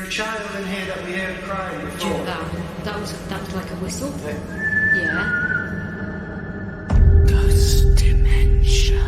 a child in here that we heard crying before? That was like a whistle. Yeah. Yeah. Ghost Dimension.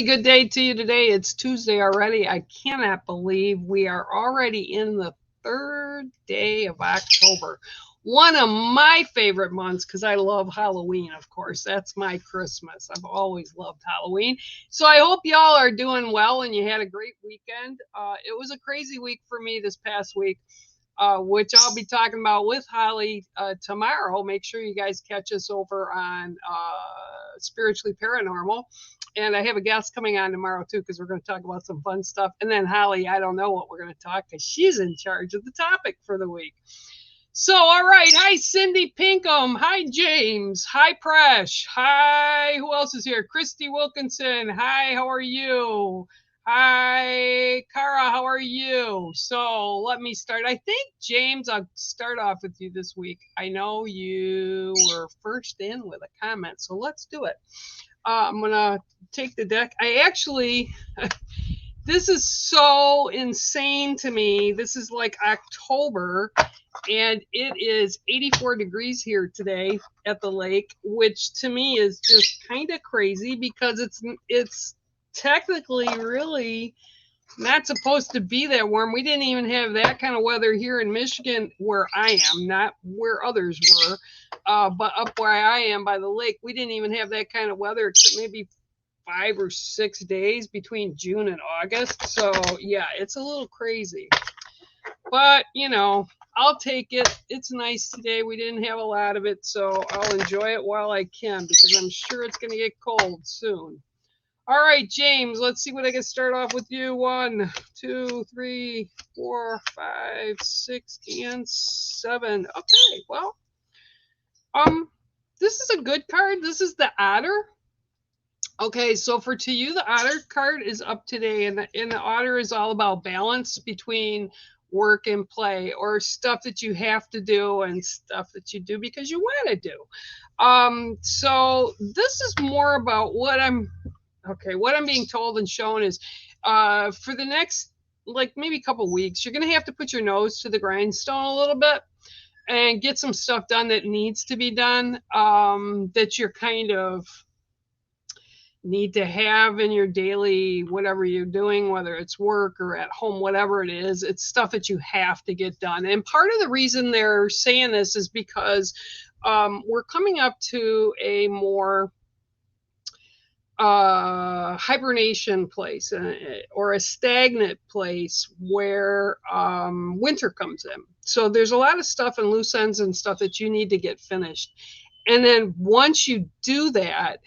Good day to you today. It's Tuesday already. I cannot believe we are already in the third day of October. One of my favorite months because I love Halloween, of course. That's my Christmas. I've always loved Halloween. So I hope y'all are doing well and you had a great weekend. It was a crazy week for me this past week, which I'll be talking about with Holly tomorrow. Make sure you guys catch us over on Spiritually Paranormal. And I have a guest coming on tomorrow, too, because we're going to talk about some fun stuff. And then Holly, I don't know what we're going to talk because she's in charge of the topic for the week. So, all right. Hi, Cindy Pinkham. Hi, James. Hi, Presh. Hi, who else is here? Christy Wilkinson. Hi, how are you? Hi, Kara, how are you? So let me start. I think, James, I'll start off with you this week. I know you were first in with a comment, so let's do it. I'm going to take the deck. I actually, this is so insane to me. This is like October, and it is 84 degrees here today at the lake, which to me is just kind of crazy because it's technically really not supposed to be that warm. We didn't even have that kind of weather here in Michigan where I am, not where others were, but up where I am by the lake, we didn't even have that kind of weather except maybe 5 or 6 days between June and August. So yeah, it's a little crazy, but you know, I'll take it. It's nice today. We didn't have a lot of it, so I'll enjoy it while I can because I'm sure it's going to get cold soon. All right, James, let's see what I can start off with you. 1, 2, 3, 4, 5, 6, and 7. Okay, well, this is a good card. This is the Otter. Okay, so to you, the Otter card is up today, and the Otter is all about balance between work and play, or stuff that you have to do and stuff that you do because you want to do. So this is more about what I'm being told and shown is for the next, like maybe a couple weeks, you're going to have to put your nose to the grindstone a little bit and get some stuff done that needs to be done, that you're kind of need to have in your daily, whatever you're doing, whether it's work or at home, whatever it is, it's stuff that you have to get done. And part of the reason they're saying this is because we're coming up to a more hibernation place or a stagnant place where winter comes in. So there's a lot of stuff and loose ends and stuff that you need to get finished. And then once you do that,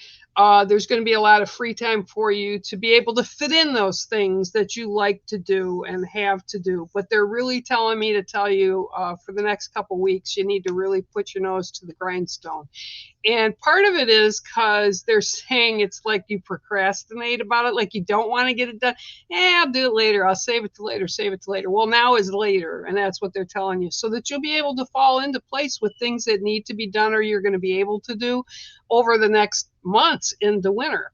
there's going to be a lot of free time for you to be able to fit in those things that you like to do and have to do. But they're really telling me to tell you for the next couple weeks, you need to really put your nose to the grindstone. And part of it is because they're saying it's like you procrastinate about it, like you don't want to get it done. I'll do it later. I'll save it to later, save it to later. Well, now is later, and that's what they're telling you, so that you'll be able to fall into place with things that need to be done or you're going to be able to do over the next months into winter.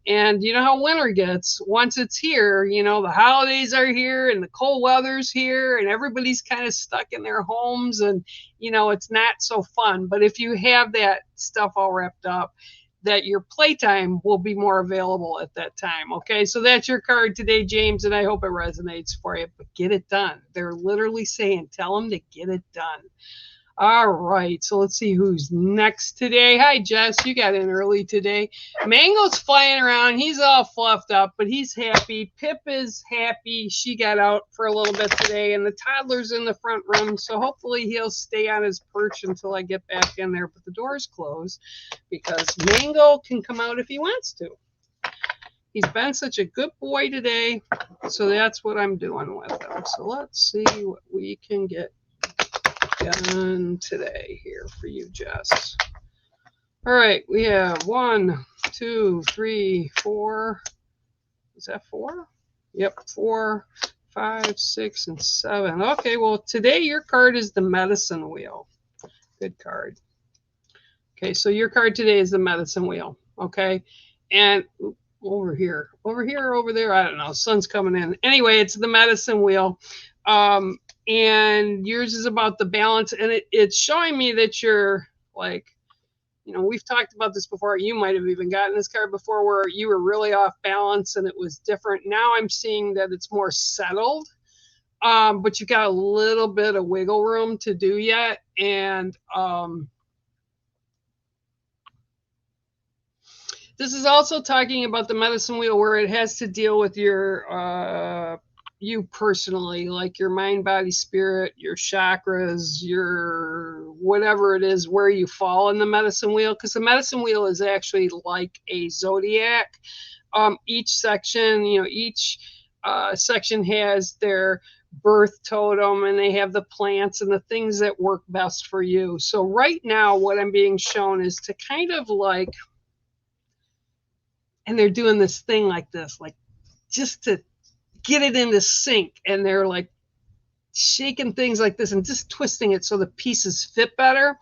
And you know how winter gets. Once it's here, you know, the holidays are here and the cold weather's here and everybody's kind of stuck in their homes and, you know, it's not so fun. But if you have that stuff all wrapped up, that your playtime will be more available at that time. Okay, so that's your card today, James, and I hope it resonates for you. But get it done. They're literally saying, tell them to get it done. All right, so let's see who's next today. Hi, Jess. You got in early today. Mango's flying around. He's all fluffed up, but he's happy. Pip is happy. She got out for a little bit today, and the toddler's in the front room, so hopefully he'll stay on his perch until I get back in there. But the door's closed because Mango can come out if he wants to. He's been such a good boy today, so that's what I'm doing with him. So let's see what we can get done today here for you, Jess. All right, we have 1, 2, 3, 4. Is that 4? Yep, 4, 5, 6, and 7. Okay, well, today your card is the medicine wheel. Good card. Okay, so your card today is the medicine wheel. Okay, and over here, over there, I don't know. Sun's coming in. Anyway, it's the medicine wheel. And yours is about the balance, and it's showing me that you're like, you know, we've talked about this before. You might have even gotten this card before where you were really off balance and it was different. Now I'm seeing that it's more settled, but you've got a little bit of wiggle room to do yet. And this is also talking about the medicine wheel where it has to deal with your you personally, like your mind, body, spirit, your chakras, your whatever it is, where you fall in the medicine wheel, because the medicine wheel is actually like a zodiac. Each section, you know, each section has their birth totem, and they have the plants and the things that work best for you. So right now what I'm being shown is to kind of like, and they're doing this thing like this, like just to get it into sync, and they're like shaking things like this and just twisting it so the pieces fit better.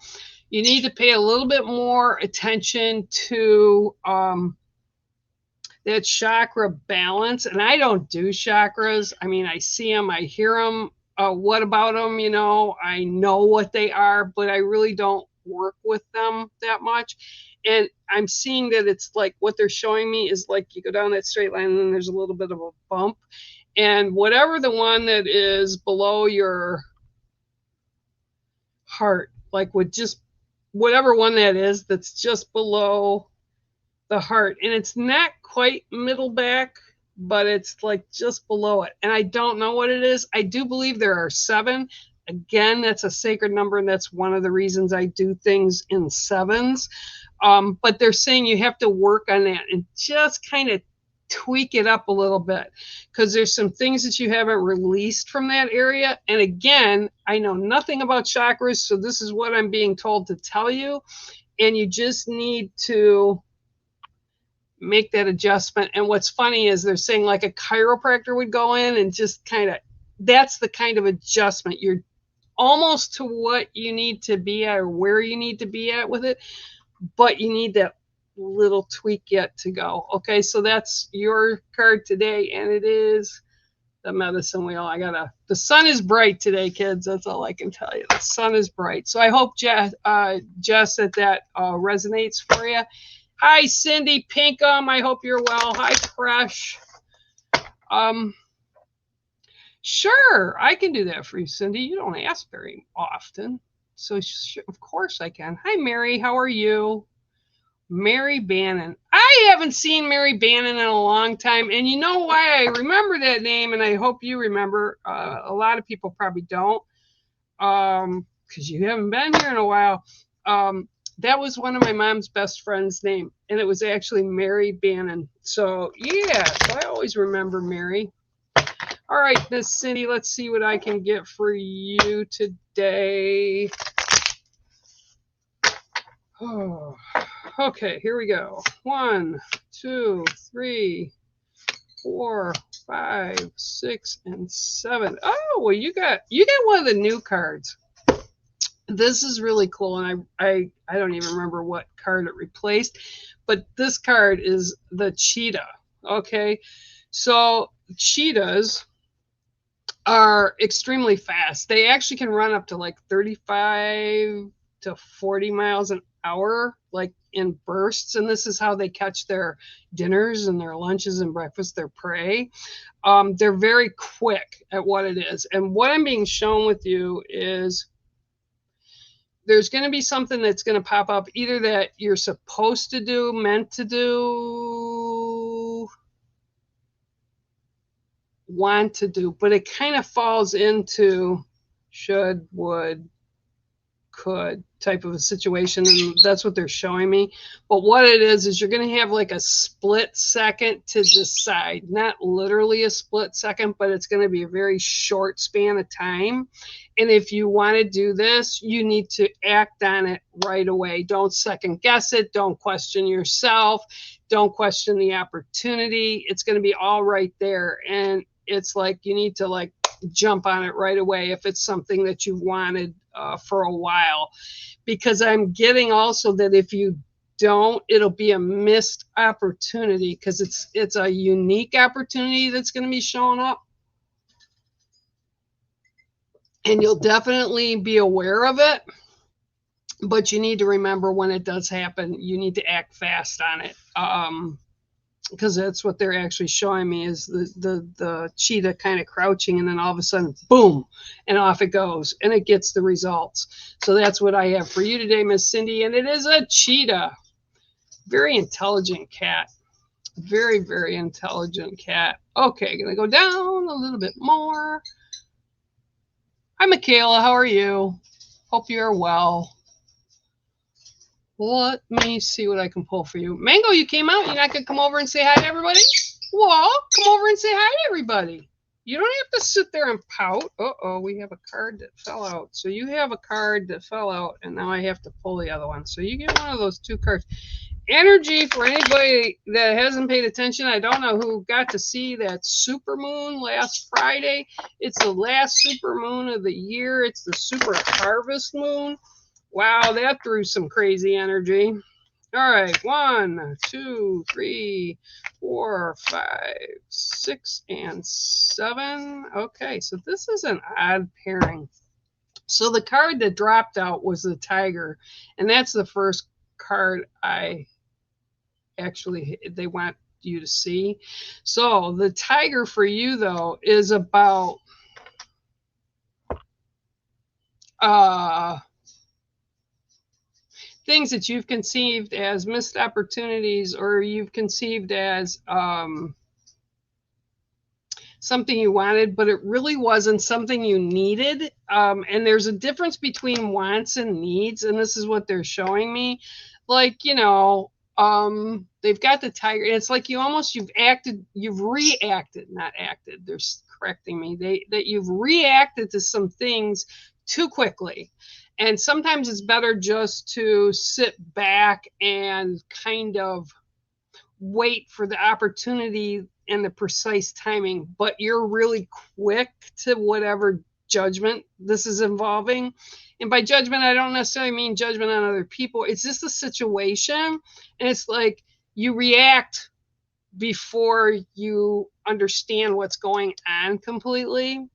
You need to pay a little bit more attention to that chakra balance. And I don't do chakras. I mean, I see them, I hear them. What about them? You know, I know what they are, but I really don't work with them that much. And I'm seeing that it's like what they're showing me is like you go down that straight line and then there's a little bit of a bump. And whatever the one that is below your heart, like with just whatever one that is that's just below the heart. And it's not quite middle back, but it's like just below it. And I don't know what it is. I do believe there are 7. Again, that's a sacred number, and that's one of the reasons I do things in 7s. But they're saying you have to work on that and just kind of tweak it up a little bit, because there's some things that you haven't released from that area. And again, I know nothing about chakras, so this is what I'm being told to tell you. And you just need to make that adjustment. And what's funny is they're saying like a chiropractor would go in and just kind of, that's the kind of adjustment. You're almost to what you need to be at or where you need to be at with it, but you need that little tweak yet to go. Okay, so that's your card today, and it is the medicine wheel. The sun is bright today, kids. That's all I can tell you. The sun is bright. So I hope, Jess, that resonates for you. Hi, Cindy Pinkham. I hope you're well. Hi, Crush. Sure, I can do that for you, Cindy. You don't ask very often. So of course I can. Hi, Mary. How are you? Mary Bannon. I haven't seen Mary Bannon in a long time. And you know why I remember that name, and I hope you remember. A lot of people probably don't, because you haven't been here in a while. That was one of my mom's best friend's name, and it was actually Mary Bannon. So yeah, so I always remember Mary. All right, Miss Cindy, let's see what I can get for you today. Oh, okay, here we go. 1, 2, 3, 4, 5, 6, and 7. Oh, well, you got one of the new cards. This is really cool, and I don't even remember what card it replaced, but this card is the cheetah. Okay, so cheetahs are extremely fast. They actually can run up to like 35 to 40 miles an hour, like in bursts, and this is how they catch their dinners and their lunches and breakfast, their prey. They're very quick at what it is. And what I'm being shown with you is there's going to be something that's going to pop up, either that you're supposed to do, meant to do, want to do, but it kind of falls into should, would, could type of a situation, and that's what they're showing me. But what it is you're going to have like a split second to decide, not literally a split second, but it's going to be a very short span of time. And if you want to do this, you need to act on it right away. Don't second guess it. Don't question yourself. Don't question the opportunity. It's going to be all right there. And it's like you need to like jump on it right away if it's something that you wanted for a while, because I'm getting also that if you don't, it'll be a missed opportunity, because it's a unique opportunity that's going to be showing up, and you'll definitely be aware of it. But you need to remember when it does happen, you need to act fast on it. Because that's what they're actually showing me, is the cheetah kind of crouching, and then all of a sudden, boom, and off it goes, and it gets the results. So that's what I have for you today, Miss Cindy, and it is a cheetah. Very intelligent cat. Very, very intelligent cat. Okay, gonna go down a little bit more. Hi, Michaela, how are you? Hope you are well. Let me see what I can pull for you. Mango, you came out. You're not going to come over and say hi to everybody? Well, come over and say hi to everybody. You don't have to sit there and pout. Uh-oh, we have a card that fell out. So you have a card that fell out, and now I have to pull the other one. So you get one of those two cards. Energy for anybody that hasn't paid attention. I don't know who got to see that super moon last Friday. It's the last super moon of the year. It's the super harvest moon. Wow, that threw some crazy energy. All right, 1, 2, 3, 4, 5, 6, and 7. Okay, so this is an odd pairing. So the card that dropped out was the tiger, and that's the first card they want you to see. So the tiger for you, though, is about things that you've conceived as missed opportunities, or you've conceived as something you wanted, but it really wasn't something you needed. And there's a difference between wants and needs, and this is what they're showing me. Like, you know, they've got the tiger. It's like you've reacted, not acted. They're correcting me. That you've reacted to some things too quickly. And sometimes it's better just to sit back and kind of wait for the opportunity and the precise timing. But you're really quick to whatever judgment this is involving. And by judgment, I don't necessarily mean judgment on other people. It's just a situation. And it's like you react before you understand what's going on completely.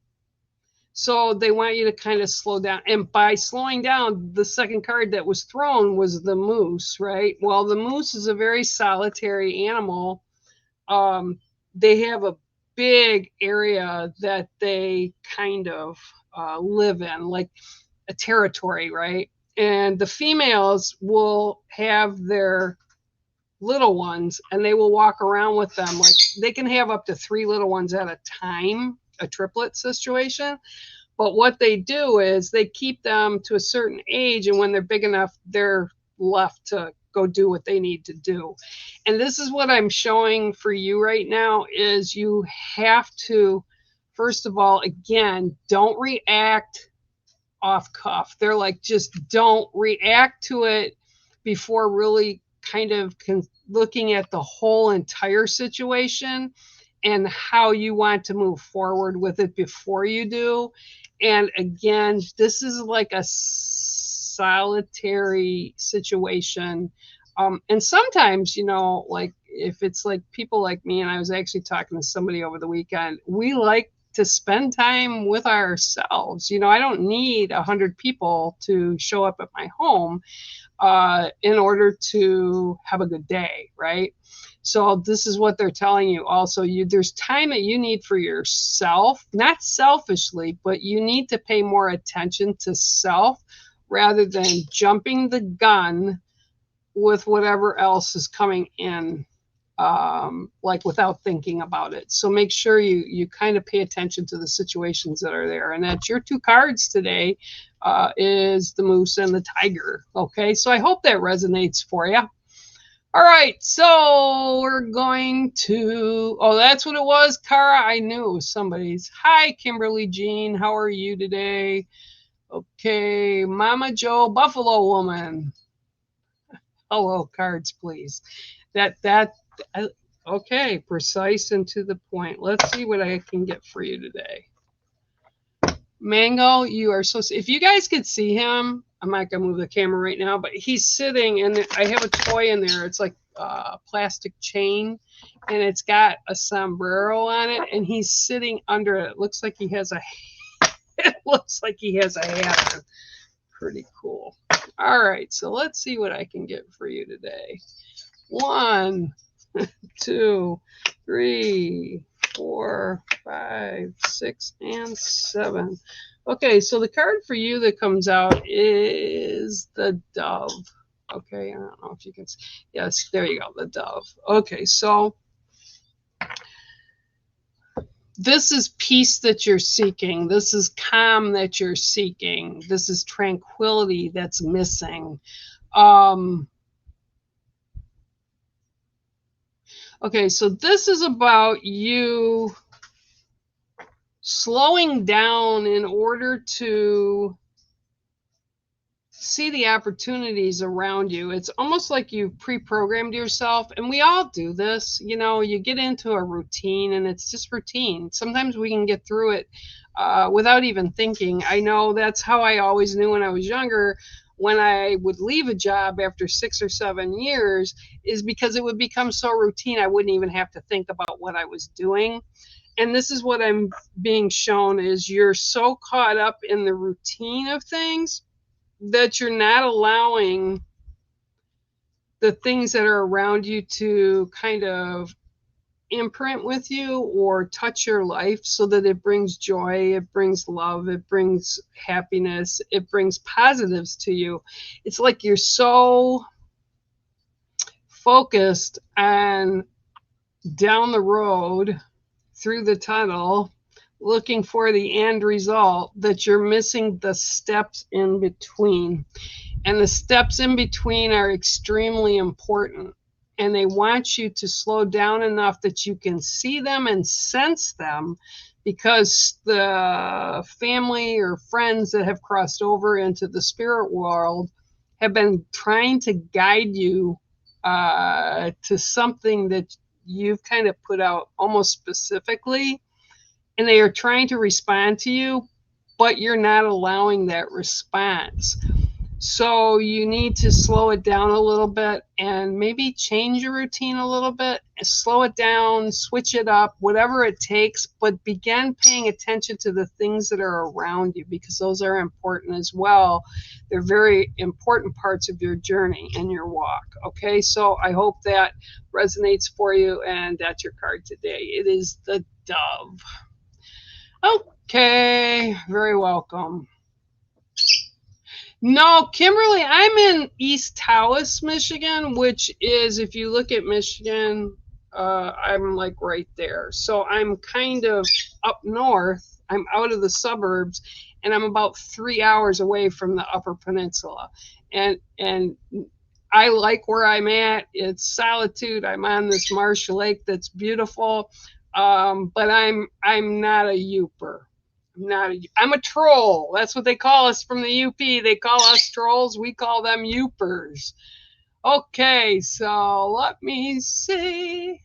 So they want you to kind of slow down. And by slowing down, the second card that was thrown was the moose, right? Well, the moose is a very solitary animal. They have a big area that they kind of live in, like a territory, right? And the females will have their little ones, and they will walk around with them. Like they can have up to 3 little ones at a time, a triplet situation. But what they do is they keep them to a certain age, and when they're big enough, they're left to go do what they need to do. And this is what I'm showing for you right now, is you have to, first of all, again, don't react off cuff. They're like, just don't react to it before really kind of looking at the whole entire situation and how you want to move forward with it before you do. And again, this is like a solitary situation. And sometimes, you know, like if it's like people like me, and I was actually talking to somebody over the weekend, we like to spend time with ourselves. You know, I don't need 100 people to show up at my home in order to have a good day, right? So this is what they're telling you. Also, there's time that you need for yourself, not selfishly, but you need to pay more attention to self rather than jumping the gun with whatever else is coming in, like without thinking about it. So make sure you kind of pay attention to the situations that are there. And that's your two cards today, is the moose and the tiger. Okay, so I hope that resonates for you. All right, so we're going to, oh, that's what it was, Cara. I knew it was somebody's. Hi, Kimberly Jean. How are you today? Okay, Mama Joe, Buffalo Woman. Hello, cards, please. Okay, precise and to the point. Let's see what I can get for you today. Mango, you are so, if you guys could see him, I'm not gonna move the camera right now, but he's sitting and I have a toy in there. It's like a plastic chain and it's got a sombrero on it and he's sitting under it. It looks like he has a hat on. Pretty cool. All right, so let's see what I can get for you today. 1, 2, 3, 4, 5, 6, and 7. Okay, so the card for you that comes out is the Dove. Okay, I don't know if you can see. Yes, there you go, the Dove. Okay, so this is peace that you're seeking. This is calm that you're seeking. This is tranquility that's missing. Okay, so this is about you slowing down in order to see the opportunities around you. It's almost like you've pre-programmed yourself, and we all do this. You know, you get into a routine and it's just routine. Sometimes we can get through it without even thinking. I know that's how I always knew when I was younger. When I would leave a job after 6 or 7 years is because it would become so routine I wouldn't even have to think about what I was doing. And this is what I'm being shown is you're so caught up in the routine of things that you're not allowing the things that are around you to kind of imprint with you or touch your life so that it brings joy, it brings love, it brings happiness, it brings positives to you. It's like you're so focused on down the road through the tunnel looking for the end result that you're missing the steps in between. And the steps in between are extremely important. And they want you to slow down enough that you can see them and sense them, because the family or friends that have crossed over into the spirit world have been trying to guide you to something that you've kind of put out almost specifically. And they are trying to respond to you, but you're not allowing that response. So you need to slow it down a little bit and maybe change your routine a little bit, slow it down, switch it up, whatever it takes, but begin paying attention to the things that are around you, because those are important as well. They're very important parts of your journey and your walk. Okay, so I hope that resonates for you, and that's your card today. It is the Dove. Okay, very welcome. No, Kimberly, I'm in East Tawas, Michigan, which is, if you look at Michigan, I'm like right there. So I'm kind of up north. I'm out of the suburbs, and I'm about 3 hours away from the Upper Peninsula. And I like where I'm at. It's solitude. I'm on this marsh lake that's beautiful. But I'm not a Youper. I'm a troll. That's what they call us from the UP. They call us trolls. We call them Youpers. Okay, so let me see.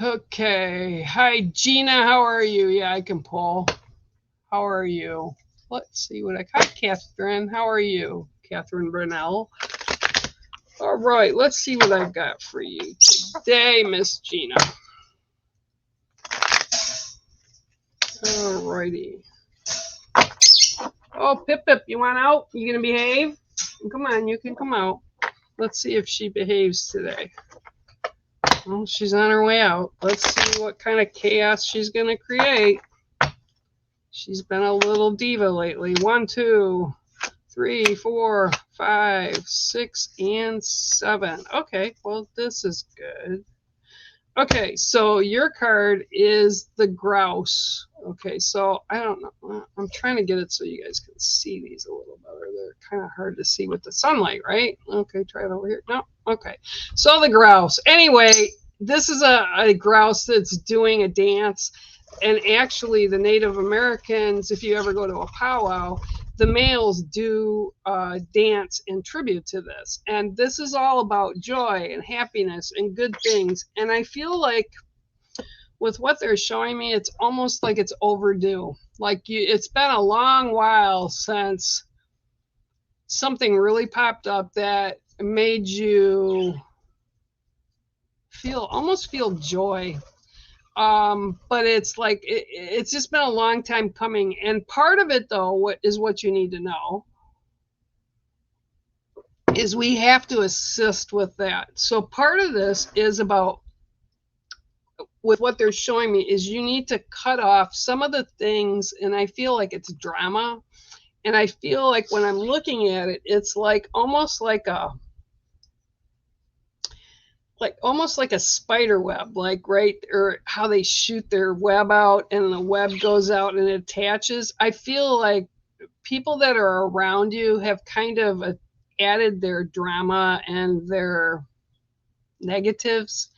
Okay. Hi, Gina. How are you? Yeah, I can pull. How are you? Let's see what I got. Catherine, how are you? Catherine Brunell. All right, let's see what I've got for you today, Miss Gina. All righty. Oh, Pip Pip, you want out? You gonna behave? Come on, you can come out. Let's see if she behaves today. Well, she's on her way out. Let's see what kind of chaos she's gonna create. She's been a little diva lately. 1, 2, 3, 4, 5, 6, and 7. Okay, well, this is good. Okay, so your card is the grouse. Okay, so I don't know. I'm trying to get it so you guys can see these a little better. They're kind of hard to see with the sunlight, right? Okay, try it over here. No, okay. So the grouse. Anyway, this is a grouse that's doing a dance. And actually, the Native Americans, if you ever go to a powwow, the males do dance in tribute to this. And this is all about joy and happiness and good things. And I feel like with what they're showing me, it's almost like it's overdue. Like it's been a long while since something really popped up that made you almost feel joy. But it's like it's just been a long time coming, and part of it though what you need to know is we have to assist with that. So part of this is about, with what they're showing me, is you need to cut off some of the things, and I feel like it's drama, and I feel like when I'm looking at it, it's like almost like a spider web, like, right, or how they shoot their web out and the web goes out and it attaches. I feel like people that are around you have kind of added their drama and their negatives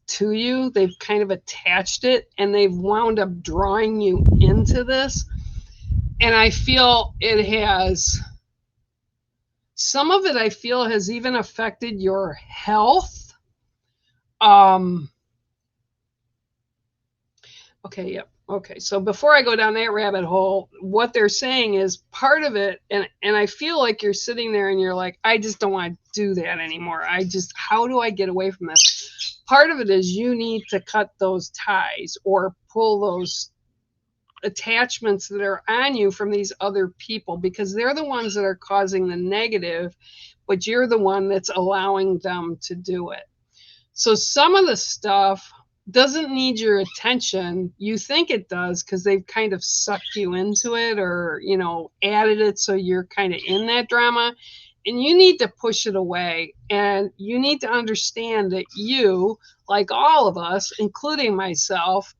to you. They've kind of attached it and they've wound up drawing you into this. And I feel it has, some of it I feel has even affected your health. Okay, yep. Okay, so before I go down that rabbit hole, what they're saying is part of it, and I feel like you're sitting there and you're like, I just don't want to do that anymore. How do I get away from this? Part of it is you need to cut those ties or pull those attachments that are on you from these other people, because they're the ones that are causing the negative, but you're the one that's allowing them to do it. So some of the stuff doesn't need your attention. You think it does because they've kind of sucked you into it, or, you know, added it so you're kind of in that drama, and you need to push it away. And you need to understand that you, like all of us, including myself,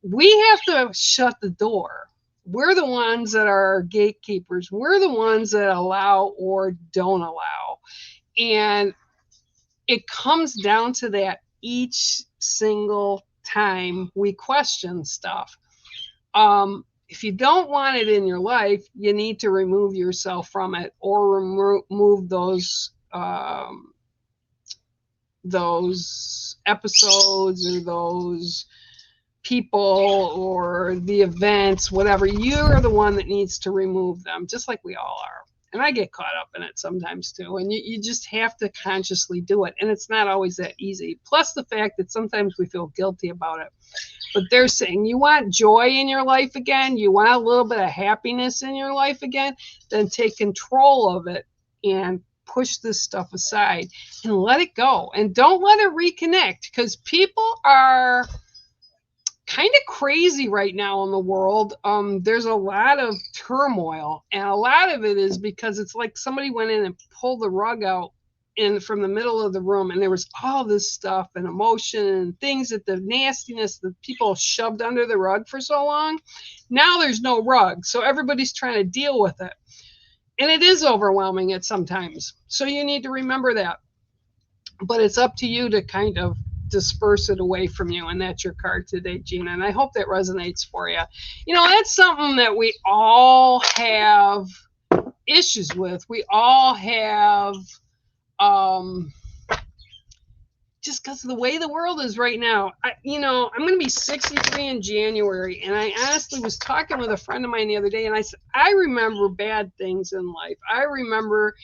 we have to shut the door. We're the ones that are gatekeepers. We're the ones that allow or don't allow. And it comes down to that each single time we question stuff. If you don't want it in your life, you need to remove yourself from it, or remove those episodes or those people or the events, whatever. You're the one that needs to remove them, just like we all are. And I get caught up in it sometimes too. And you just have to consciously do it. And it's not always that easy. Plus the fact that sometimes we feel guilty about it. But they're saying you want joy in your life again, you want a little bit of happiness in your life again, then take control of it and push this stuff aside and let it go. And don't let it reconnect, because people are kind of crazy right now in the world. There's a lot of turmoil, and a lot of it is because it's like somebody went in and pulled the rug out from the middle of the room, and there was all this stuff and emotion and things, that the nastiness that people shoved under the rug for so long. Now there's no rug, so everybody's trying to deal with it, and it is overwhelming at sometimes. So you need to remember that, but it's up to you to kind of disperse it away from you. And that's your card today, Gina, and I hope that resonates for you. You know, that's something that we all have issues with. We all have, just because of the way the world is right now. I'm going to be 63 in January, and I honestly was talking with a friend of mine the other day, and I said, I remember bad things in life. I remember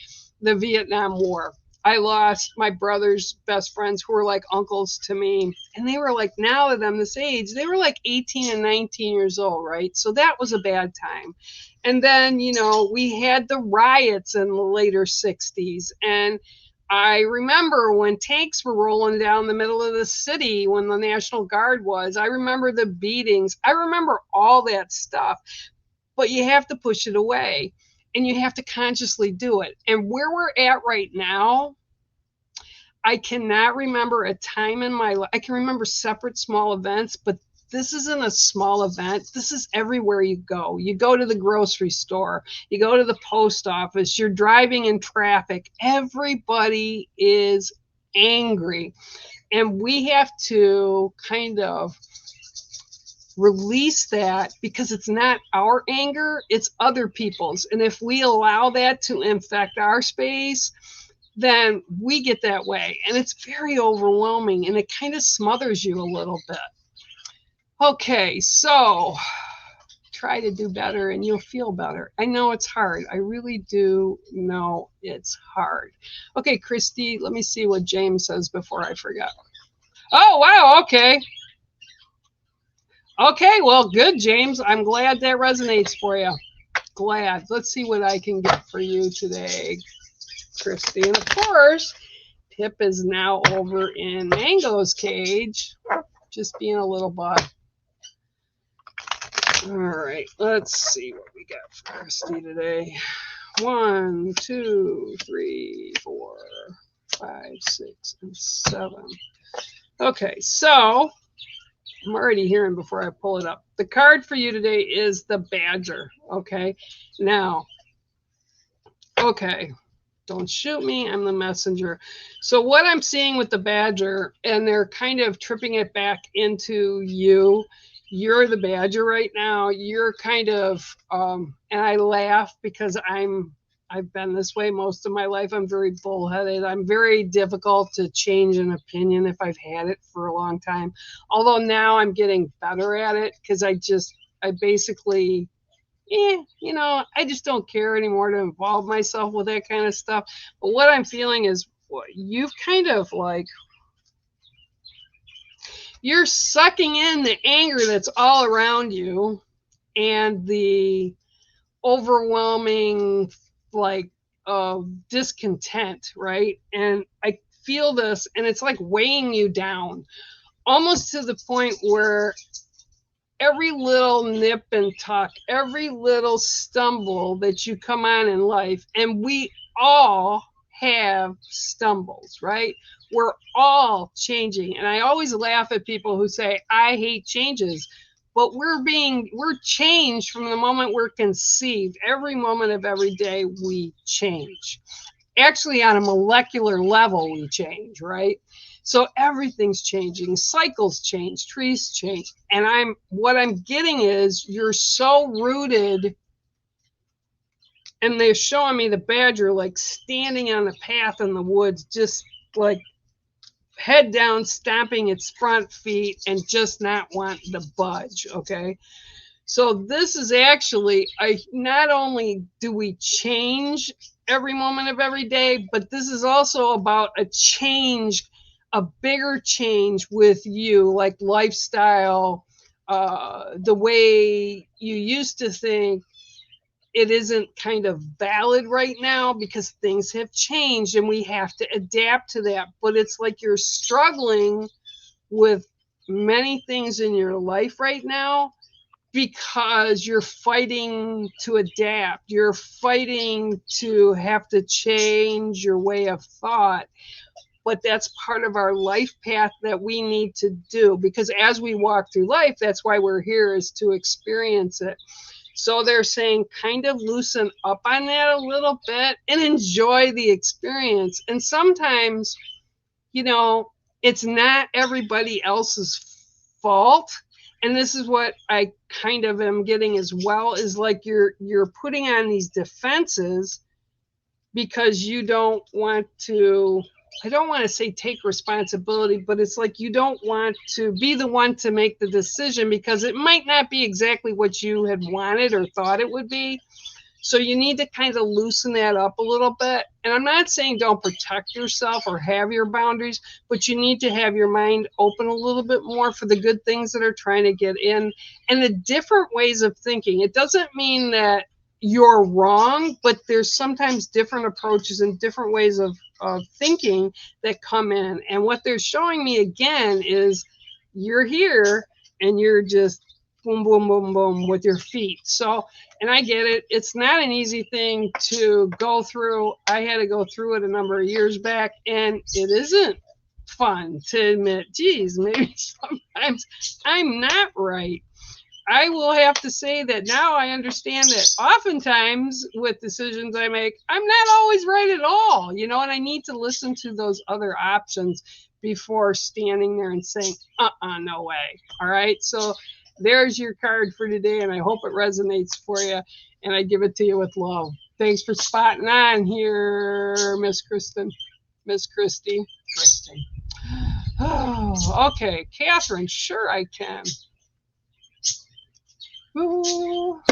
the Vietnam War. I lost my brother's best friends who were like uncles to me. And they were like, now that I'm this age, they were like 18 and 19 years old, right? So that was a bad time. And then, you know, we had the riots in the later 60s. And I remember when tanks were rolling down the middle of the city when the National Guard was. I remember the beatings. I remember all that stuff. But you have to push it away and you have to consciously do it. And where we're at right now, I cannot remember a time in my life. I can remember separate small events, but this isn't a small event. This is everywhere you go. You go to the grocery store, you go to the post office, you're driving in traffic. Everybody is angry. And we have to kind of release that, because it's not our anger, it's other people's. And if we allow that to infect our space, then we get that way. And it's very overwhelming and it kind of smothers you a little bit. Okay, so try to do better and you'll feel better. I know it's hard. I really do know it's hard. Okay, Christy, let me see what James says before I forget. Oh, wow. Okay. Okay, well, good, James. I'm glad that resonates for you. Glad. Let's see what I can get for you today, Christy. And of course, Pip is now over in Mango's cage, just being a little butt. All right, let's see what we got for Christy today. 1, 2, 3, 4, 5, 6, and 7. Okay, so I'm already hearing before I pull it up. The card for you today is the Badger. Okay. Now, okay. Don't shoot me. I'm the messenger. So what I'm seeing with the Badger, and they're kind of tripping it back into you. You're the Badger right now. You're kind of, and I laugh because I've been this way most of my life. I'm very bullheaded. I'm very difficult to change an opinion if I've had it for a long time. Although now I'm getting better at it because I basically, you know, I just don't care anymore to involve myself with that kind of stuff. But what I'm feeling is you've kind of like, you're sucking in the anger that's all around you and the overwhelming like discontent, right? And I feel this, and it's like weighing you down, almost to the point where every little nip and tuck, every little stumble that you come on in life, and we all have stumbles, right? We're all changing. And I always laugh at people who say, I hate changes. But we're changed from the moment we're conceived. Every moment of every day, we change. Actually, on a molecular level, we change, right? So everything's changing. Cycles change, trees change. And what I'm getting is you're so rooted, and they're showing me the Badger like standing on the path in the woods, just like head down, stamping its front feet and just not want to budge. Okay. So this is actually, not only do we change every moment of every day, but this is also about a change, a bigger change with you, like lifestyle, the way you used to think. It isn't kind of valid right now because things have changed and we have to adapt to that. But it's like you're struggling with many things in your life right now because you're fighting to adapt. You're fighting to have to change your way of thought. But that's part of our life path that we need to do, because as we walk through life, that's why we're here, is to experience it. So they're saying kind of loosen up on that a little bit and enjoy the experience. And sometimes, you know, it's not everybody else's fault. And this is what I kind of am getting as well, is like you're putting on these defenses because you don't want to, I don't want to say take responsibility, but it's like you don't want to be the one to make the decision because it might not be exactly what you had wanted or thought it would be. So you need to kind of loosen that up a little bit. And I'm not saying don't protect yourself or have your boundaries, but you need to have your mind open a little bit more for the good things that are trying to get in and the different ways of thinking. It doesn't mean that you're wrong, but there's sometimes different approaches and different ways of thinking that come in. And what they're showing me again is you're here and you're just boom, boom, boom, boom with your feet. So, and I get it. It's not an easy thing to go through. I had to go through it a number of years back, and it isn't fun to admit, geez, maybe sometimes I'm not right. I will have to say that now I understand that oftentimes with decisions I make, I'm not always right at all, you know, and I need to listen to those other options before standing there and saying, no way. All right. So there's your card for today, and I hope it resonates for you, and I give it to you with love. Thanks for spotting on here, Miss Christy. Oh, okay. Catherine, sure I can. Ooh.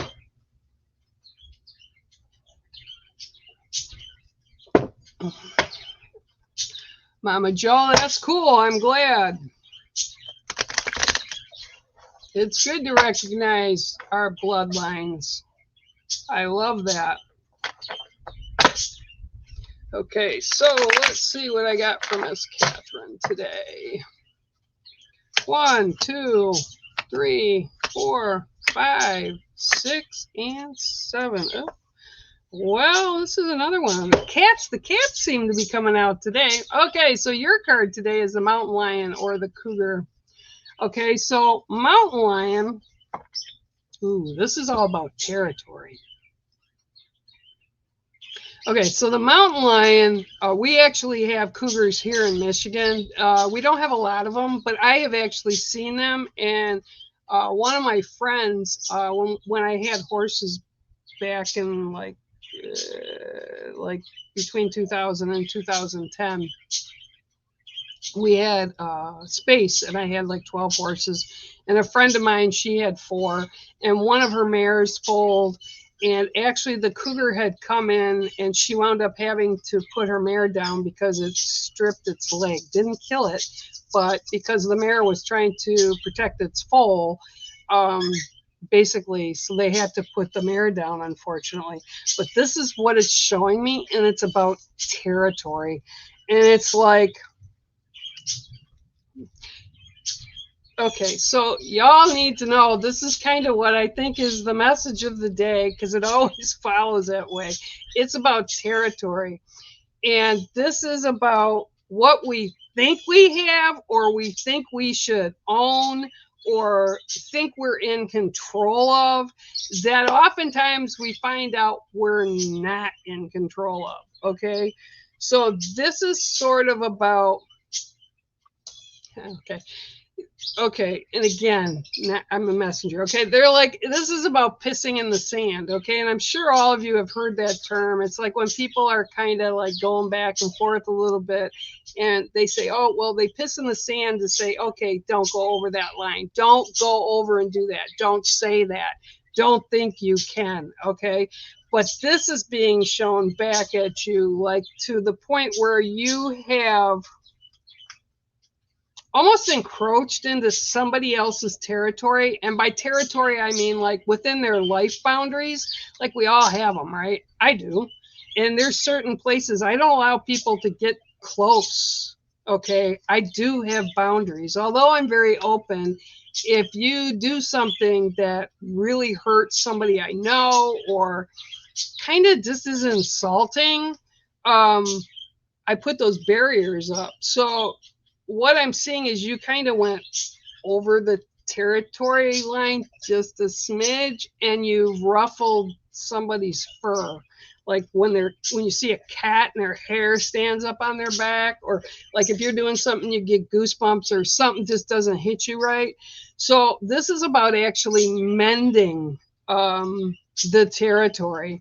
Mama Joe, that's cool. I'm glad. It's good to recognize our bloodlines. I love that. Okay, so let's see what I got from Miss Catherine today. 1, 2, 3, 4, 5, 6, and 7. Oh, well, this is another one. The cats seem to be coming out today. Okay, so your card today is the mountain lion or the cougar. Okay, so mountain lion. Ooh, this is all about territory. Okay, so the mountain lion, we actually have cougars here in Michigan. We don't have a lot of them, but I have actually seen them. And one of my friends, when I had horses back in like between 2000 and 2010, we had space, and I had like 12 horses. And a friend of mine, she had 4, and one of her mares foaled. And actually, the cougar had come in, and she wound up having to put her mare down because it stripped its leg. Didn't kill it, but because the mare was trying to protect its foal, basically, so they had to put the mare down, unfortunately. But this is what it's showing me, and it's about territory. And it's like, okay, so y'all need to know this is kind of what I think is the message of the day, because it always follows that way. It's about territory. And this is about what we think we have, or we think we should own, or think we're in control of, that oftentimes we find out we're not in control of. Okay, so this is sort of about, okay, and again, I'm a messenger. Okay, they're like, this is about pissing in the sand. Okay, and I'm sure all of you have heard that term. It's like when people are kind of like going back and forth a little bit, and they say, oh, well, they piss in the sand to say, okay, don't go over that line. Don't go over and do that. Don't say that. Don't think you can. Okay, but this is being shown back at you, like to the point where you have almost encroached into somebody else's territory. And by territory, I mean like within their life boundaries. Like we all have them, right? I do. And there's certain places I don't allow people to get close. Okay, I do have boundaries. Although I'm very open, if you do something that really hurts somebody I know, or kind of just is insulting, I put those barriers up. So what I'm seeing is you kind of went over the territory line just a smidge, and you ruffled somebody's fur. Like when you see a cat and their hair stands up on their back, or like if you're doing something, you get goosebumps, or something just doesn't hit you right. So this is about actually mending the territory.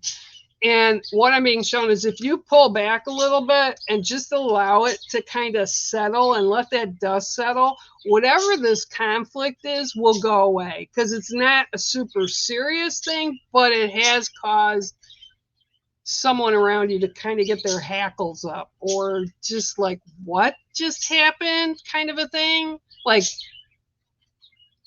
And what I'm being shown is if you pull back a little bit and just allow it to kind of settle and let that dust settle, whatever this conflict is will go away, because it's not a super serious thing, but it has caused someone around you to kind of get their hackles up, or just like, what just happened, kind of a thing. Like,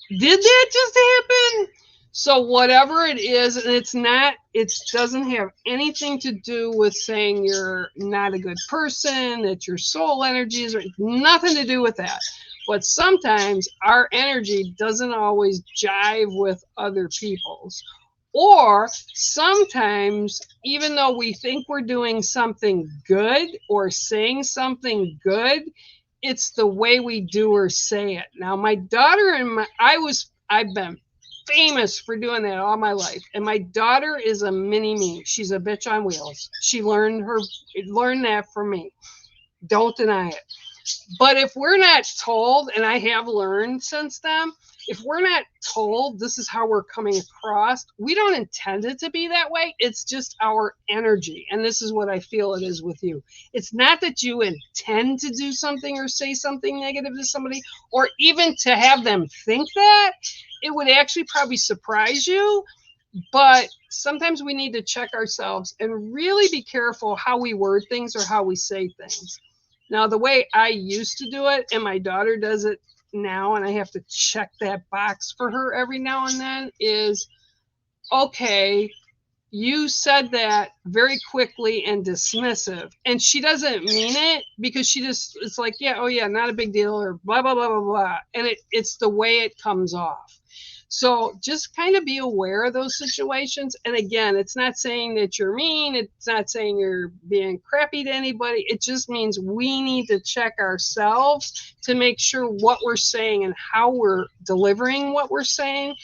did that just happen? So whatever it is, and it doesn't have anything to do with saying you're not a good person, that your soul energies, or nothing to do with that. But sometimes our energy doesn't always jive with other people's. Or sometimes, even though we think we're doing something good or saying something good, it's the way we do or say it. Now, my daughter and I've been famous for doing that all my life. And my daughter is a mini me. She's a bitch on wheels. She learned that from me. Don't deny it. But if we're not told, and I have learned since then, if we're not told this is how we're coming across, we don't intend it to be that way. It's just our energy. And this is what I feel it is with you. It's not that you intend to do something or say something negative to somebody, or even to have them think that. It would actually probably surprise you. But sometimes we need to check ourselves and really be careful how we word things or how we say things. Now, the way I used to do it, and my daughter does it now, and I have to check that box for her every now and then, is, okay, you said that very quickly and dismissive. And she doesn't mean it, because it's like, yeah, oh yeah, not a big deal, or blah, blah, blah, blah, blah. And it's the way it comes off. So just kind of be aware of those situations. And again, it's not saying that you're mean. It's not saying you're being crappy to anybody. It just means we need to check ourselves to make sure what we're saying and how we're delivering what we're saying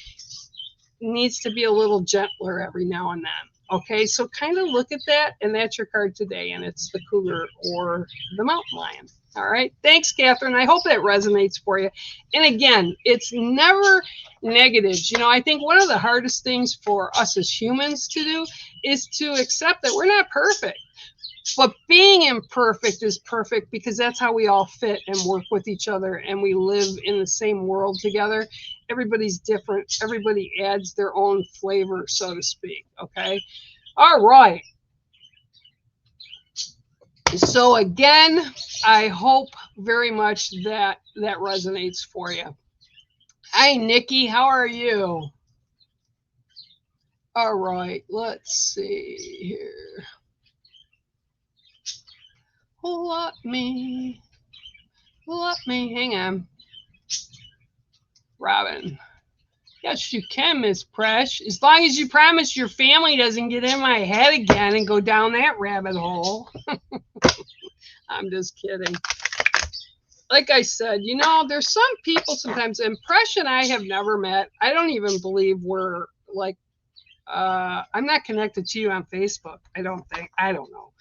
needs to be a little gentler every now and then. Okay, so kind of look at that, and that's your card today, and it's the cougar or the mountain lion. All right, thanks, Catherine. I hope that resonates for you. And again, it's never negatives. You know, I think one of the hardest things for us as humans to do is to accept that we're not perfect. But being imperfect is perfect, because that's how we all fit and work with each other, and we live in the same world together. Everybody's different. Everybody adds their own flavor, so to speak. Okay. All right. So again, I hope very much that resonates for you. Hi, Nikki. How are you? All right. Let's see here. Let me. Hang on. Robin. Yes, you can, Miss Presh. As long as you promise your family doesn't get in my head again and go down that rabbit hole. I'm just kidding. Like I said, you know, there's some people sometimes, and Presh and I have never met. I don't even believe we're like, I'm not connected to you on Facebook. I don't know.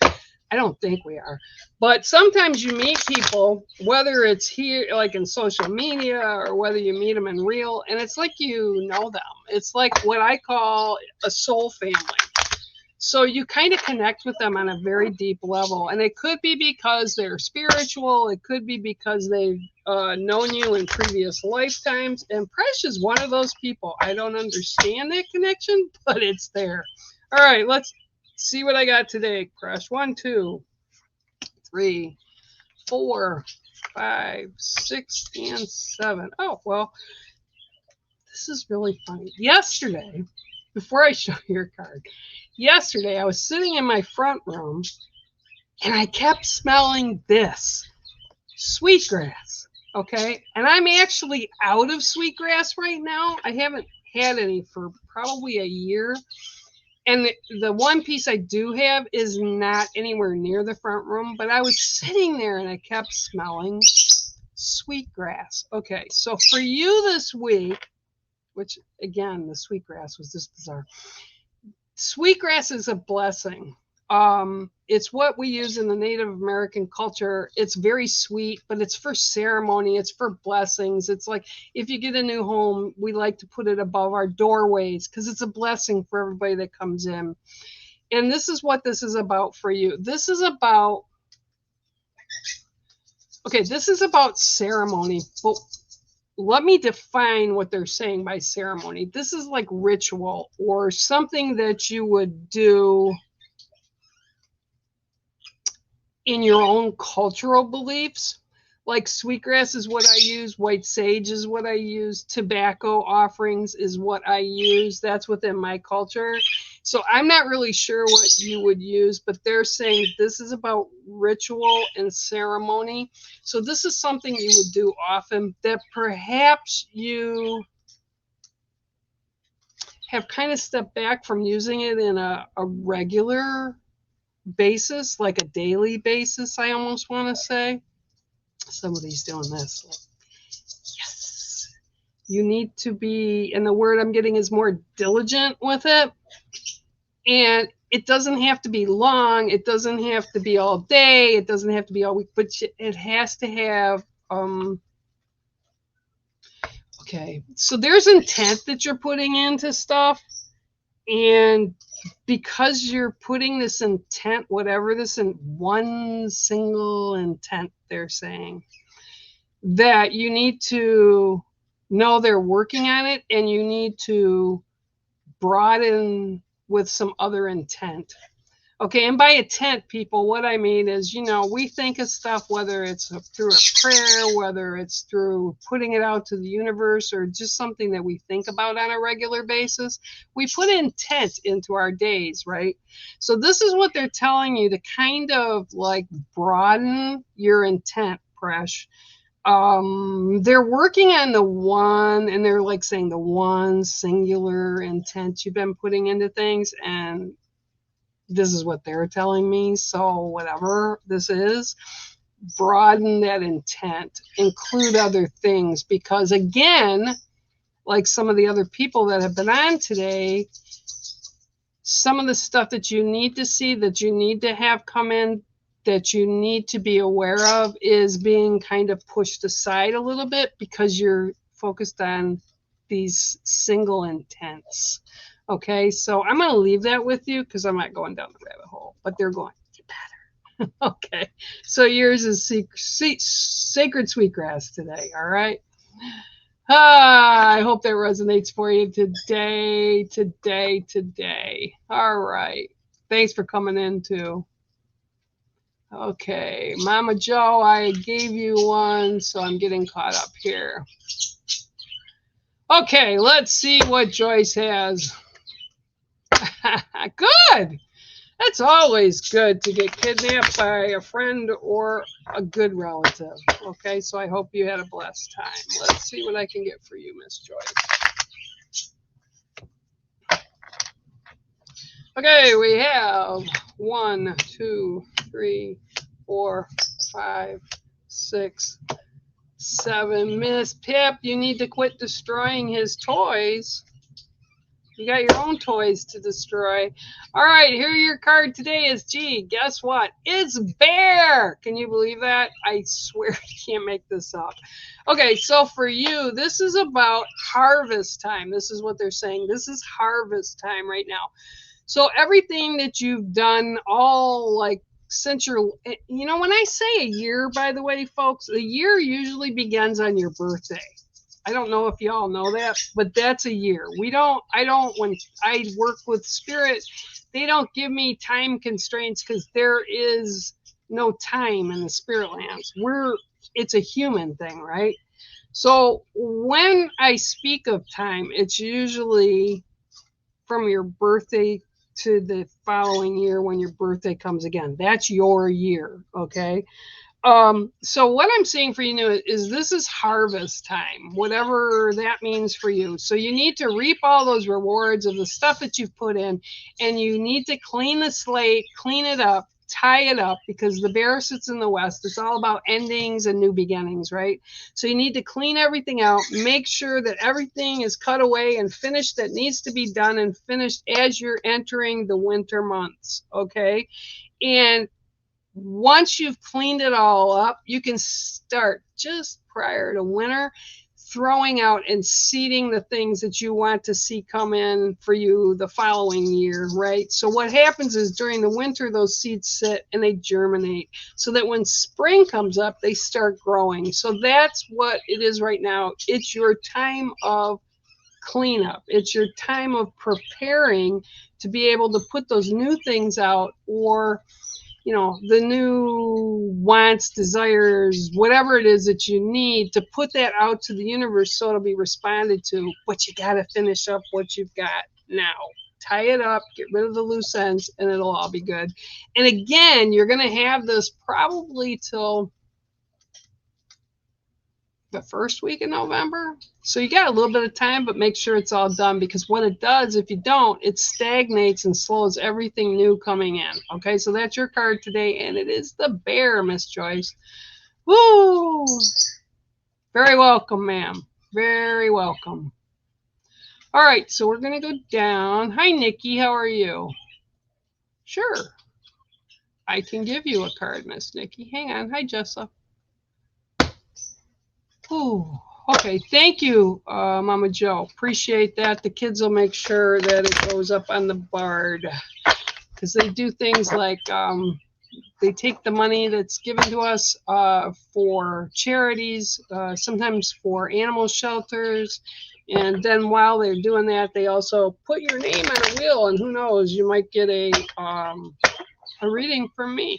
I don't think we are. But sometimes you meet people, whether it's here, like in social media, or whether you meet them in real, and it's like you know them. It's like what I call a soul family. So you kind of connect with them on a very deep level. And it could be because they're spiritual. It could be because they've known you in previous lifetimes. And Presh is one of those people. I don't understand that connection, but it's there. All right, let's see what I got today, Presh. 1, 2, 3, 4, 5, 6, and 7. Oh, well, this is really funny. Yesterday, before I show you your card, yesterday I was sitting in my front room, and I kept smelling this sweetgrass. Okay, and I'm actually out of sweetgrass right now. I haven't had any for probably a year. And the one piece I do have is not anywhere near the front room, but I was sitting there and I kept smelling sweetgrass. Okay, so for you this week, which again, the sweetgrass was just bizarre. Sweetgrass is a blessing. It's what we use in the Native American culture. It's very sweet, but it's for ceremony. It's for blessings. It's like if you get a new home, we like to put it above our doorways because it's a blessing for everybody that comes in. And this is what this is about for you. This is about, okay, this is about ceremony. But let me define what they're saying by ceremony. This is like ritual or something that you would do in your own cultural beliefs. Like sweetgrass is what I use, white sage is what I use, tobacco offerings is what I use. That's within my culture. So I'm not really sure what you would use, but they're saying this is about ritual and ceremony. So this is something you would do often that perhaps you have kind of stepped back from using it in a regular basis, like a daily basis, I almost want to say. Somebody's doing this. Like, yes. You need to be, and the word I'm getting is more diligent with it. And it doesn't have to be long. It doesn't have to be all day. It doesn't have to be all week, but it has to have, okay. So there's intent that you're putting into stuff. And because you're putting this intent, whatever this in one single intent, they're saying that you need to know they're working on it, and you need to broaden with some other intent. Okay, and by intent, people, what I mean is, we think of stuff, whether it's through a prayer, whether it's through putting it out to the universe, or just something that we think about on a regular basis. We put intent into our days, right? So this is what they're telling you, to kind of like broaden your intent, Presh. They're working on the one, and they're like saying the one singular intent you've been putting into things, and this is what they're telling me. So whatever this is, broaden that intent, include other things, because again, like some of the other people that have been on today, some of the stuff that you need to see, that you need to have come in, that you need to be aware of, is being kind of pushed aside a little bit because you're focused on these single intents. Okay, so I'm going to leave that with you because I'm not going down the rabbit hole, but they're going, you better. Okay, so yours is sacred sweetgrass today, all right? I hope that resonates for you today. All right, thanks for coming in too. Okay, Mama Joe, I gave you one, so I'm getting caught up here. Okay, let's see what Joyce has. Good. That's always good to get kidnapped by a friend or a good relative. Okay, so I hope you had a blessed time. Let's see what I can get for you, Miss Joyce. Okay, we have 1, 2, 3, 4, 5, 6, 7. Miss Pip, you need to quit destroying his toys. You got your own toys to destroy. All right, here your card today is, gee, guess what? It's Bear. Can you believe that? I swear you can't make this up. Okay, so for you, this is about harvest time. This is what they're saying. This is harvest time right now. So everything that you've done, all like since you're, when I say a year, by the way, folks, a year usually begins on your birthday. I don't know if y'all know that, but that's a year. When I work with spirit, they don't give me time constraints because there is no time in the spirit lands. It's a human thing, right? So when I speak of time, it's usually from your birthday to the following year when your birthday comes again. That's your year, okay? So what I'm seeing for you is this is harvest time, whatever that means for you. So you need to reap all those rewards of the stuff that you've put in, and you need to clean the slate, clean it up, tie it up, because the bear sits in the west. It's all about endings and new beginnings, right? So you need to clean everything out, make sure that everything is cut away and finished that needs to be done and finished as you're entering the winter months, okay? And once you've cleaned it all up, you can start just prior to winter throwing out and seeding the things that you want to see come in for you the following year, right? So what happens is during the winter, those seeds sit and they germinate so that when spring comes up, they start growing. So that's what it is right now. It's your time of cleanup. It's your time of preparing to be able to put those new things out, or the new wants, desires, whatever it is that you need, to put that out to the universe so it'll be responded to. But you got to finish up what you've got now. Tie it up, get rid of the loose ends, and it'll all be good. And again, you're going to have this probably till the first week in November. So you got a little bit of time, but make sure it's all done, because what it does, if you don't, it stagnates and slows everything new coming in. Okay, so that's your card today, and it is the Bear, Miss Joyce. Woo! Very welcome, ma'am. Very welcome. All right, so we're going to go down. Hi, Nikki. How are you? Sure. I can give you a card, Miss Nikki. Hang on. Hi, Jessa. Ooh, okay. Thank you, Mama Joe. Appreciate that. The kids will make sure that it goes up on the board, because they do things like they take the money that's given to us for charities, sometimes for animal shelters. And then while they're doing that, they also put your name on a wheel, and who knows, you might get a reading from me.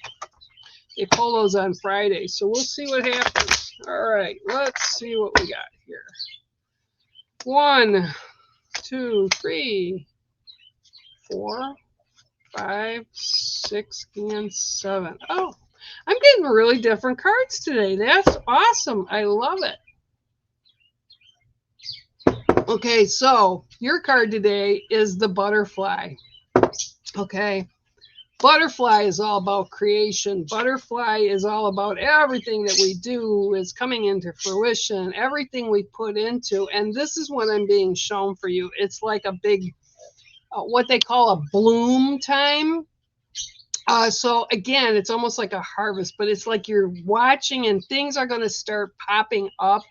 They pull those on Friday, so we'll see what happens. All right, let's see what we got here. 1, 2, 3, 4, 5, 6, and 7. Oh, I'm getting really different cards today. That's awesome. I love it. Okay, so your card today is the Butterfly. Okay. Butterfly is all about creation. Butterfly is all about everything that we do is coming into fruition, everything we put into. And this is what I'm being shown for you. It's like a big, what they call a bloom time. So again, it's almost like a harvest, but it's like you're watching and things are going to start popping up.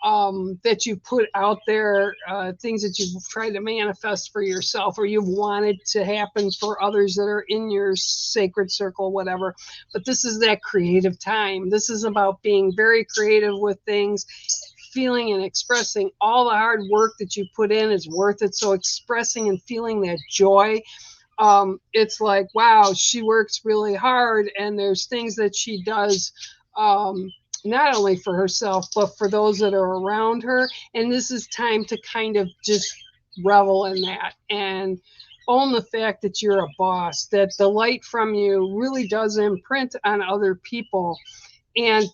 That you put out there, things that you've tried to manifest for yourself, or you've wanted to happen for others that are in your sacred circle, whatever. But this is that creative time. This is about being very creative with things, feeling and expressing all the hard work that you put in is worth it. So expressing and feeling that joy. It's like, wow, she works really hard, and there's things that she does, not only for herself, but for those that are around her. And this is time to kind of just revel in that and own the fact that you're a boss, that the light from you really does imprint on other people, and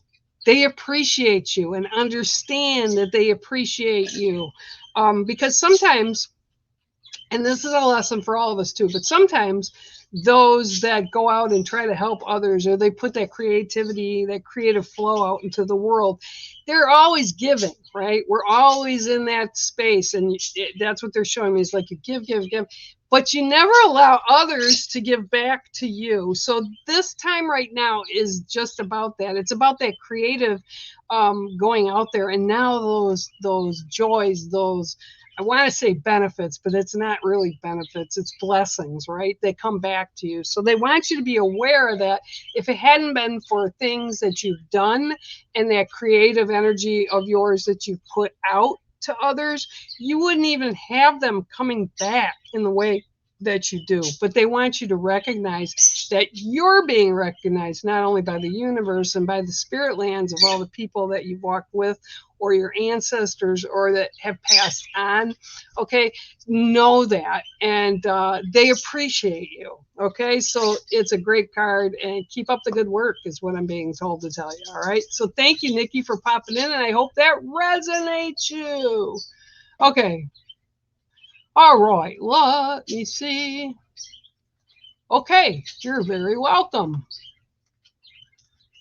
they appreciate you and understand that they appreciate you. Because sometimes, and this is a lesson for all of us too, but sometimes those that go out and try to help others, or they put that creativity, that creative flow out into the world, they're always giving, right? We're always in that space, and that's what they're showing me, is like you give, but you never allow others to give back to you. So this time right now is just about that. It's about that creative going out there, and now those joys, those, I want to say benefits, but it's not really benefits. It's blessings, right? They come back to you. So they want you to be aware that if it hadn't been for things that you've done and that creative energy of yours that you put out to others, you wouldn't even have them coming back in the way that you do. But they want you to recognize that you're being recognized not only by the universe and by the spirit lands of all the people that you've walked with, or your ancestors, or that have passed on. Okay, know that, and they appreciate you. Okay, so it's a great card, and keep up the good work is what I'm being told to tell you. All right, so thank you, Nikki, for popping in, and I hope that resonates you. Okay, all right, let me see. Okay, you're very welcome.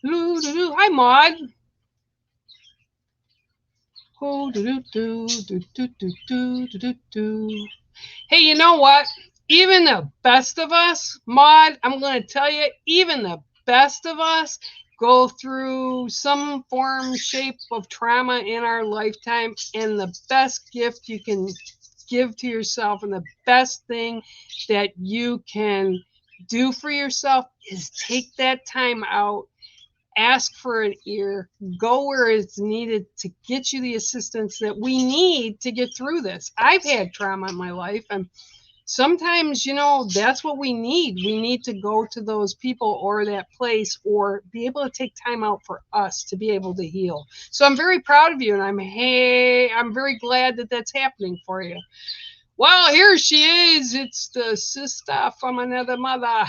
Hi, Maud. Hey, you know what? Even the best of us, Maud, I'm going to tell you, even the best of us go through some form, shape of trauma in our lifetime. And the best gift you can give to yourself, and the best thing that you can do for yourself, is take that time out. Ask for an ear, go where it's needed to get you the assistance that we need to get through this. I've had trauma in my life, and sometimes, that's what we need. We need to go to those people or that place or be able to take time out for us to be able to heal. So I'm very proud of you, and I'm very glad that that's happening for you. Well, here she is. It's the sister from another mother.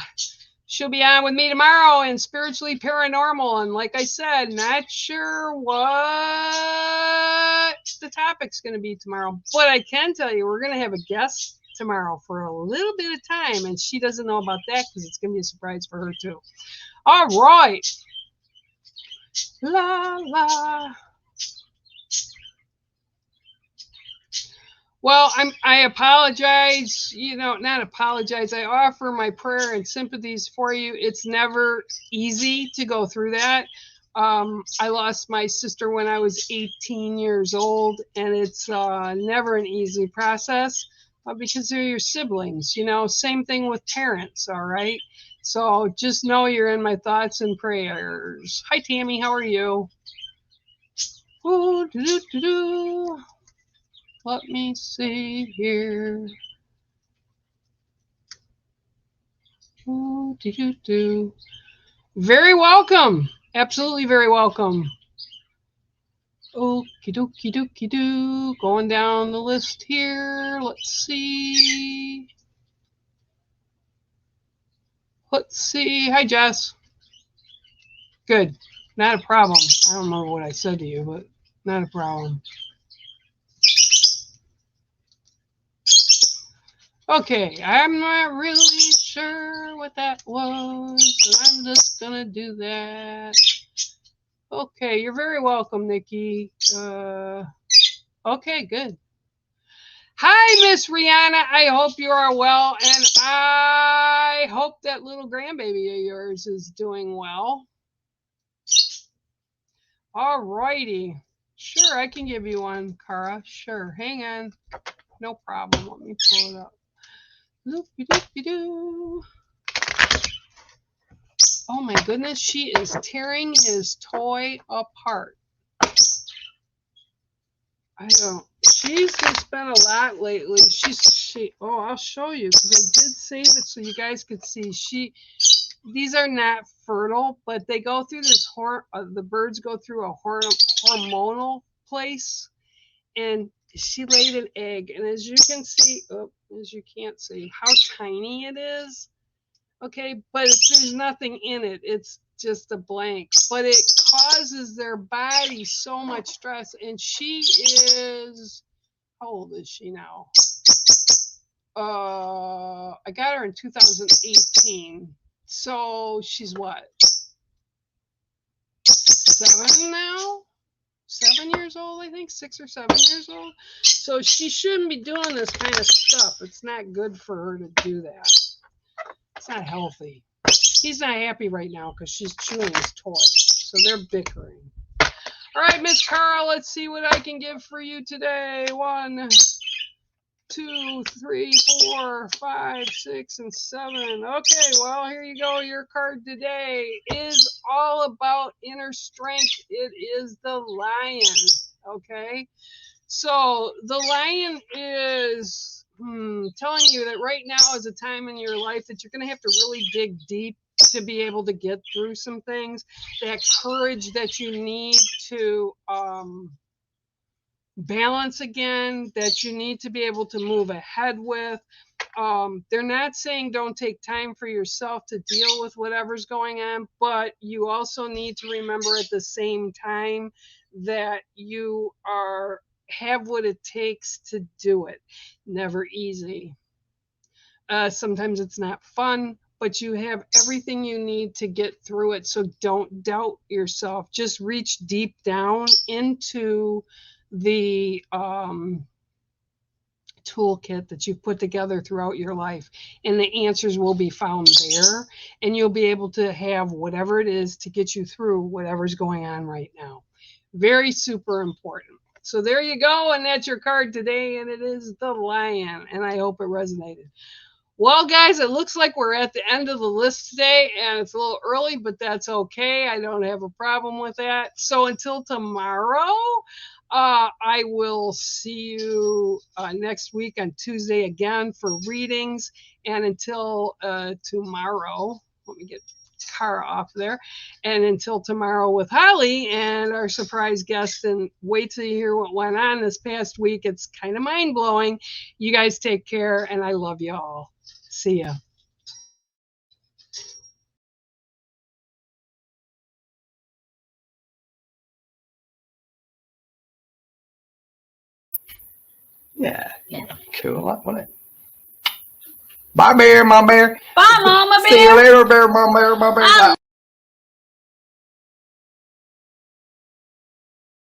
She'll be on with me tomorrow in Spiritually Paranormal. And like I said, not sure what the topic's going to be tomorrow. But I can tell you, we're going to have a guest tomorrow for a little bit of time. And she doesn't know about that because it's going to be a surprise for her, too. All right. La, la. Well, I apologize, not apologize. I offer my prayer and sympathies for you. It's never easy to go through that. I lost my sister when I was 18 years old, and it's never an easy process because they're your siblings, same thing with parents, all right? So just know you're in my thoughts and prayers. Hi, Tammy, how are you? Ooh, doo-doo-doo-doo. Let me see here. Ooh, doo-doo-doo. Very welcome. Absolutely very welcome. Okie dokie dokie doo. Going down the list here. Let's see. Hi, Jess. Good. Not a problem. I don't remember what I said to you, but not a problem. Okay, I'm not really sure what that was, but I'm just gonna do that. Okay, you're very welcome, Nikki. Okay, good. Hi, Miss Rihanna. I hope you are well, and I hope that little grandbaby of yours is doing well. All righty. Sure, I can give you one, Cara. Sure, hang on. No problem. Let me pull it up. Loopy-doopy-doo. Oh my goodness, she is tearing his toy apart. She's just been a lot lately. I'll show you because I did save it so you guys could see. These are not fertile, but they go through this the birds go through a hormonal place, and she laid an egg, and as you can see, as you can't see how tiny it is. Okay, but there's nothing in it. It's just a blank. But it causes their body so much stress. And she is, how old is she now? I got her in 2018. So she's what? 7 now? 7 years old, I think, 6 or 7 years old. So she shouldn't be doing this kind of stuff. It's not good for her to do that. It's not healthy. He's not happy right now because she's chewing his toy. So they're bickering. All right, Miss Carl, let's see what I can give for you today. 1, 2, 3, 4, 5, 6, and 7. Okay, well, here you go. Your card today is all about inner strength. It is the Lion. Okay, so the Lion is telling you that right now is a time in your life that you're going to have to really dig deep to be able to get through some things. That courage that you need to balance again, that you need to be able to move ahead with. They're not saying don't take time for yourself to deal with whatever's going on, but you also need to remember at the same time that you have what it takes to do it. Never easy. Sometimes it's not fun, but you have everything you need to get through it. So don't doubt yourself. Just reach deep down into the toolkit that you've put together throughout your life, and the answers will be found there, and you'll be able to have whatever it is to get you through whatever's going on right now. Very super important. So there you go, and that's your card today, and it is the Lion, and I hope it resonated. Well, guys, it looks like we're at the end of the list today, and it's a little early, but that's okay. I don't have a problem with that. So until tomorrow, I will see you next week on Tuesday again for readings. And until tomorrow, let me get Kara off there. And until tomorrow with Holly and our surprise guest, and wait till you hear what went on this past week. It's kind of mind-blowing. You guys take care, and I love you all. See ya. Yeah. Cool, wasn't it? Bye, bear, my bear. Bye, Mama See you Bear. later, bear, my bear, my bear. I